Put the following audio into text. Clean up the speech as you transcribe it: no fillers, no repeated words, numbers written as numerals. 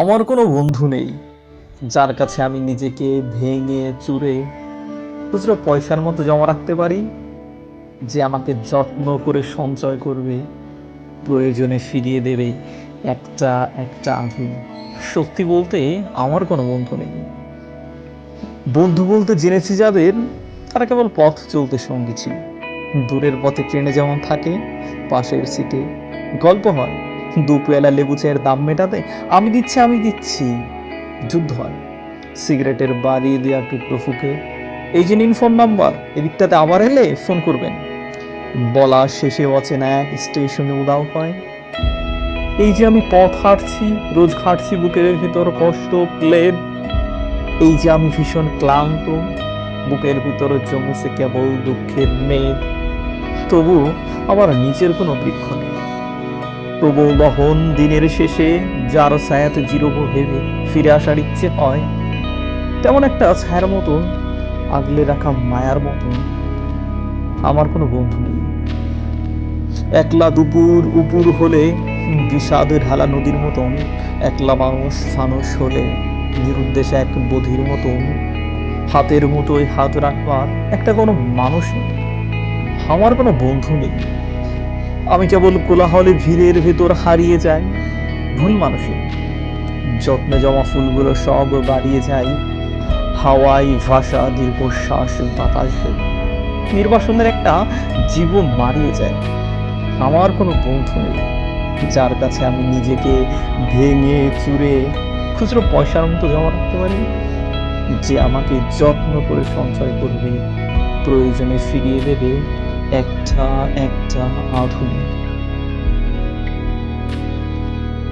আমার কোনো বন্ধু নেই যার কাছে আমি নিজেকে ভেঙে চুরে খুচরো পয়সার মতো জমা রাখতে পারি, যে আমাকে যত্ন করে সঞ্চয় করবে, প্রয়োজনে ফিরিয়ে দেবে একটা একটা আধুলি। সত্যি বলতে আমার কোনো বন্ধু নেই। বন্ধু বলতে জেনেছি যাদের, তারা কেবল পথ চলতে সঙ্গী ছিল। দূরের পথে ট্রেনে যেমন থাকে, পাশের সিটে গল্প হয়, দুপেলা লেবু চায়ের দাম মেটাতে আমি দিচ্ছি যুদ্ধ হয়। সিগারেটের বাড়িয়ে দেওয়া টুকরো ফুকে, এই যে নিন ফোন নাম্বার, এদিকটাতে আবার এলে ফোন করবেন, বলা শেষে অচেনা এক স্টেশনে উদাও হয়। এই যে আমি পথ হাঁটছি, রোজ খাটছি বুকের ভিতর কষ্ট প্লেন, এই যে আমি ভীষণ ক্লান্ত, বুকের ভিতর জমেছে কেবল দুঃখের মেঘ, তবু আমার নিচের কোনো বৃক্ষ নেই। প্রবল দহন দিনের শেষে যার ছায়াতে জিরোবো ভেবে ফিরে আসার ইচ্ছে হয়, তেমন একটা ছায়ার মতন, আগলে রাখা মায়ার মতন আমার কোনো বন্ধু নেই। একলা দুপুর উপুর হলে বিষাদ ঢালা নদীর মতন, একলা মানুষ ফানুষ হলে নিরুদ্দেশে এক বধির মতন, হাতের মুঠোয় হাত রাখবার একটা কোনো মানুষ নেই। আমার কোনো বন্ধু নেই। আমি কেবল কোলাহলে ভিড়ের ভেতর হারিয়ে যাই, ভুল মানুষই। যত্নে জমা ফুলগুলো সব বাড়িয়ে যায়, হাওয়াই ভাষা দীর্ঘশ্বাস বাতাস ভেবে নির্বাসনের একটা জীবন মারিয়ে যায়। আমার কোনো বন্ধু নেই যার কাছে আমি নিজেকে ভেঙে চুরে খুচরো পয়সার মতো জমা রাখতে পারি, যে আমাকে যত্ন করে সঞ্চয় করবে, প্রয়োজনে ফিরিয়ে দেবে একটা একটা আধুলি।